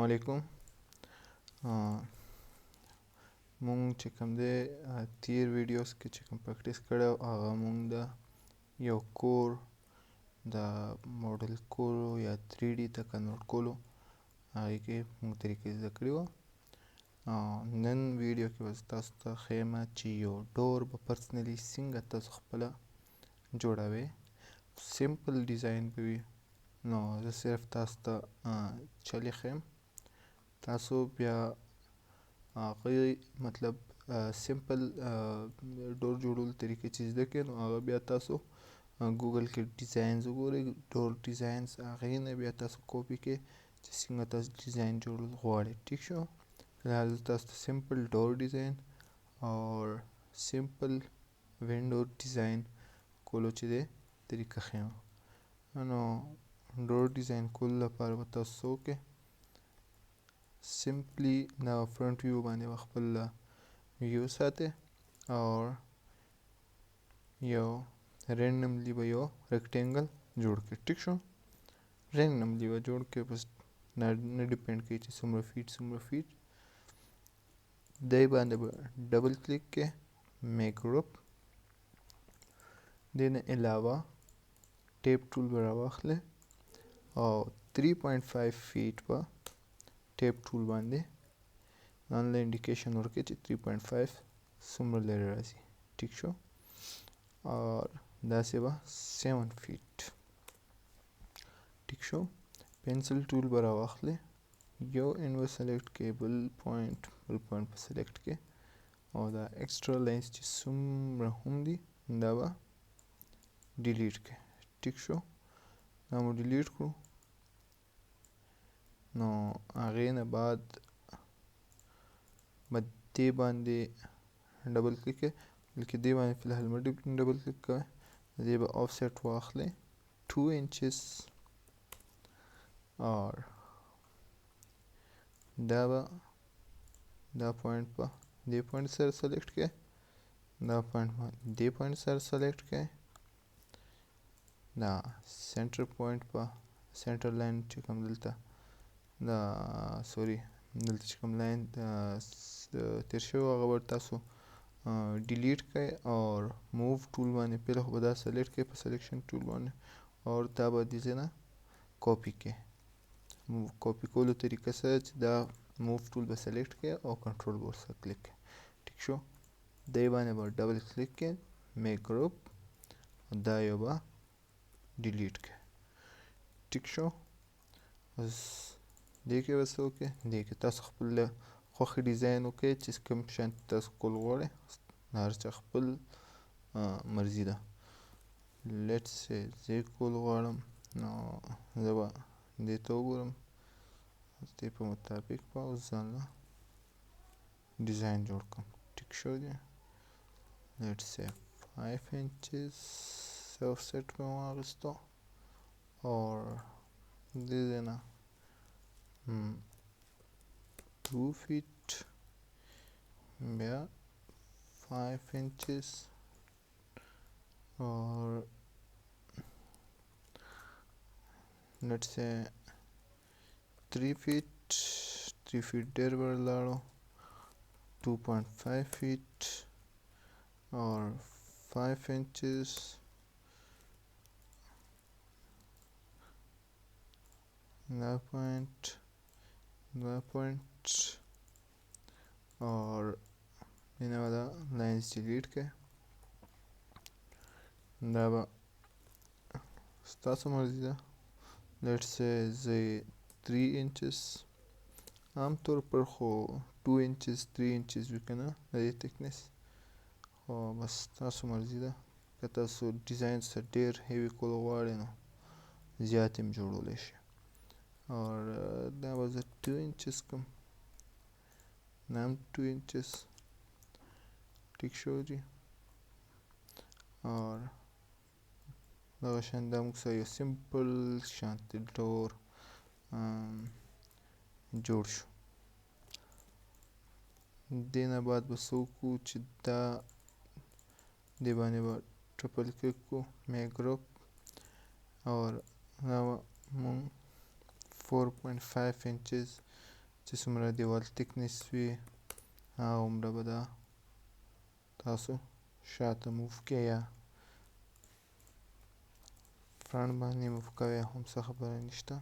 علیکم. مونږ چې کوم دی تیر ویډیوز کې چې کوم پریکټیس کړی هغه مونږ د یو کور د موډل کولو یا 3D ته کنورټ کولو هغې کې مونږ طریقې زده کړي وه. نن ویډیو کې به زه تاسو ته ښیم چې یو ډور به پرسنلي څنګه تاسو خپله جوړوئ. سمپل ډیزاین به وي، نو زه صرف تاسو ته چلې ښیم. تاسو بیا هغه مطلب سمپل ډور جوړولو طریقې چې زده کړئ نو هغه بیا تاسو ګوګل کې ډیزاینز وګورئ، ډور ډیزاینز، هغې نه بیا تاسو کاپي کړئ چې څنګه تاسو ډیزاین جوړول غواړئ. ټیک شو؟ فلحال زه تاسو ته سمپل ډور ډیزاین اور سمپل وینډو ډیزاین کولو چې دی طریقه ښیم. نو ډور ډیزاین کولو لپاره به تاسو څه وکړئ، سمپلی دا فرنٹ ویو باندې به خپل ویو ساتئ اور یو رینډملی به یو ریکټینګل جوړ کړئ. ټیک شو؟ رینډملی به جوړ کړئ، بس نه ډیپینډ کوي چې څومره فیټ دی باندې به ډبل کلیک کړئ، میک ګروپ. دې نه علاوه ټیپ ټول به راواخلئ او 3.5 فیټ به ټیپ ټول باندې ځان له انډیکیشن ورکړئ چې 3.5 څومره لرې راځي. ټیک شو؟ اور داسې به 7 فیټ. ټیک شو؟ پنسل ټول به راواخلئ، یو اینډ به سلیکټ کړئ، بل پوینټ به سلیکټ کړئ او دا ایکسټرا لاینز چې څومره هم دي دا به ډیلیټ کړئ. ټیک شو؟ دا مو ډیلیټ کړو. نو هغې نه بعد به دې باندې ډبل کلیک کړئ، بلکې دې باندې فی الحال مه ډبل کلیک کوئ. دې به آفسیټ واخلئ 2 انچز اور دا پوینټ په دې پوینټ سره سلیکټ کړئ، دا پوینټ په دې پوینټ سره سلیکټ کړئ، دا سینټر پوینټ په سینټر لاین چې کوم دلته دا دلته چې کوم لاین تیر شوی هغه به تاسو ډیلیټ کړئ اور موو ټول باندې پهله خو به دا سلیکټ کړئ په سلیکشن ټول باندې اور دا به دې ځای نه کاپي کړئ. کاپي کولو طریقه سره چې دا موو ټول به سلیکټ کړئ او کنټرول به ورسره کلیک کړئ. ټیک شو؟ دې باندې به ډبل کلیک کړئ، میک ګروپ، دا یو به ډیلیټ کړئ. ټیک شو؟ بس دې کې به څه وکړئ، دې کې تاسو خپل خوښې ډیزاین وکړئ چې کوم شیان تاسو کول غواړئ، د هر چا خپل مرضي ده. لیټس سی زه یې کول غواړم نو زه به دې ته وګورم، دې په مطابق به اوس ځان له ډیزاین جوړ کړم. ټیک شو دی؟ لیټس سی 5 انچز آفسیټ مې واخیستو اور دې ځای نه 2 فیټ بیا 5 انچز اور لیټس سی 3 فیټ ډېر لاړو، 2.5 فیټ اور 5 انچز دا پوینٹ اور دینه به دا لاینز ډیلیټ کړئ. دا به ستاسو مرضي ده. لیټس سی زه 3 انچز، عام طور پر خو 2 انچز 3 انچز وي که نه د دې تکنیس، خو بس ستاسو مرضي ده. که تاسو ډیزاین څه ډېر هیوي کول غواړئ نو زیات هم جوړولی شئ. اور دا به زه 2 انچز کړم، دا هم 2 انچز. ټیک شو جي؟ اور دغه شان دا موږ سره یو سمپل شانتي ډور جوړ شو. دې نه بعد به څه وکړو چې دا دې باندې به ټرپل کلیک کړو، میک ګروپ، اور دا به مونږ 4.5 انچز چې څومره دیوال تکنس وي هغومره به دا تاسو شاته موف کې یا فرانټ باندې موف کوئ هم څه خبره نشته.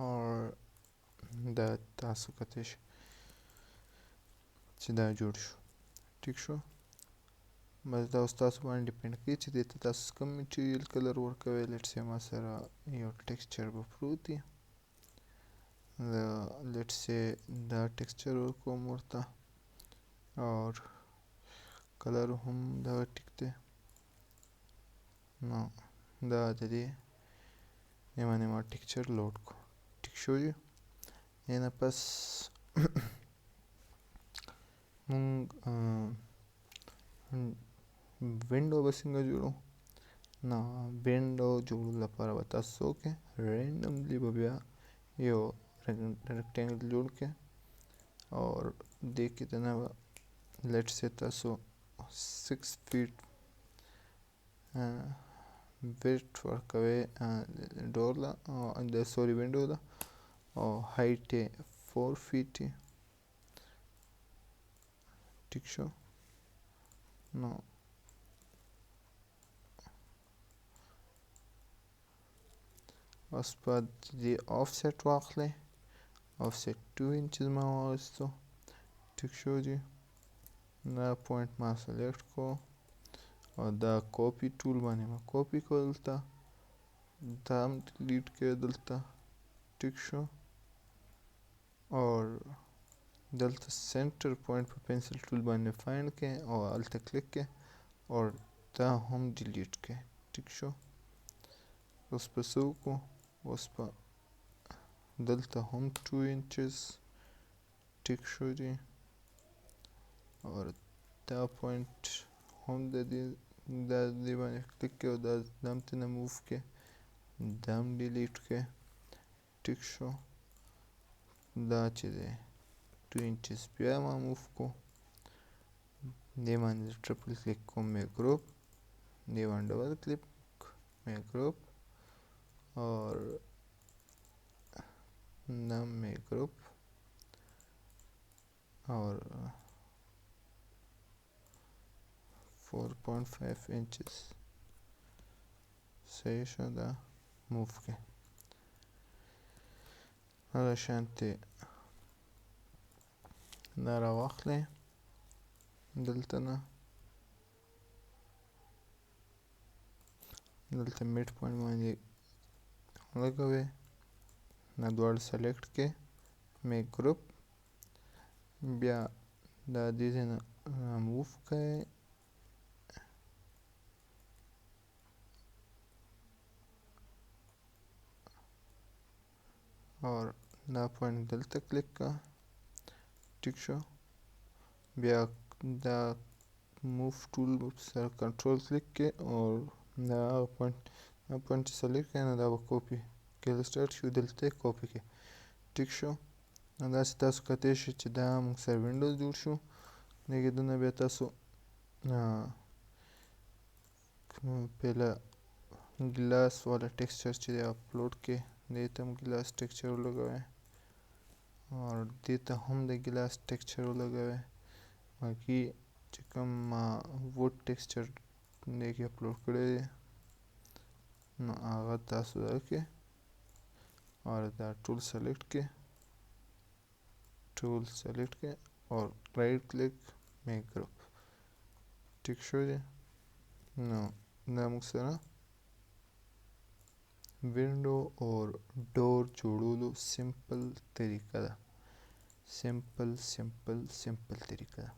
او دا تاسو کتئ شئ چې دا جوړ شو. ټیک شو. بس دا اوس تاسو باندې ډیپینډ کوي چې دې ته تاسو کوم میټیریل کلر ورکوئ. لیټس سي ما سره یو ټیکسچر به پروت وي، لیټس سي دا ټیکسچر ورکوم ورته اور کلر هم دغه ټیک دی. نو دا د دې باندې ما ټیکسچر لوډ کو. ټیک شو جی. نه پس مونږ وینډو به څنګه جوړو؟ نو وینډو جوړولو لپاره به تاسو څه وکړئ، رینډملی به بیا یو ریکټینګل جوړ کړئ اور دې کې دننه به لیټس سي تاسو 6 فیټ ویډت ورکوئ ډور له د سوري وینډو له او هایټ یې 4 فیټ وي. ټیک شو. نو اوس په دې آف سیټ واخلئ. آف سیټ 2 انچز ما واخیستو. ټیک شو جی. دا پوینټ ما سلیکټ کو او دا کاپی ټول باندې ما کاپی کو دلته، دا هم ډیلیټ کړئ دلته. ټیک شو. اور دلته سنټر پوینټ په پنسل ټول باندې فایند کړئ او هلته کلیک کړئ اور دا هم ډیلیټ کړئ. ټیک شو. اوس په څه وکړو؟ اوس په دلته هم 2 انچز. ټیک شو جی. اور دا پوینټ هم د دې باندې کلیک کړئ او دا هم ترنه موف کړئ، دا هم ډیلیټ کړئ. ټیک شو. دا چې دی 2 انچز بیا ما موف کو، دې باندې ټریپل کلیک کوم مې ګروپ، دې باندې ډبل کلیک مې ګروپ اور دا مې ګروپ اور 4.5 انچز صحیح شو. دا موف کړئ. هغه شانتې دا را واخلئ دلته نه، دلته میډ پوینټ باندې لګوئ، دا دواړه سلیکټ کړئ، میک ګروپ، بیا دا دې ځای نه موف کړئ اور دا پوینټ دلته کلیک کړه. ټیک شو. بیا دا موف ټول سره کنټرول کلیک کړئ اور دا هغه پوینټ چې سلیکټ کړئ نو دا به کاپي کېدل سټارټ شي، دلته یې کاپي کړئ. ټیک شو. نو داسې تاسو کتئ شئ چې دا موږ سره وینډوز جوړ شو. دې کې دننه بیا تاسو پهله ګلاس والا ټیکسچر چې دی اپلوډ کړئ، دې ته هم ګلاس ټیکسچر ولګوئ اور دې ته هم د ګلاس ټیکسچر ولګوئ. باقي چې کوم ووډ ټیکسچر دې کې اپلوډ کړی دی نو هغه تاسو دغه کړئ اور دا ټول سلیکټ کړئ، ټول سلیکټ کړئ اور رائټ کلیک میک ګروپ. ټیک شو دی. نو دا موږ سره وینډو اور ډور جوړولو سمپل طریقه ده. سمپل طریقه ده.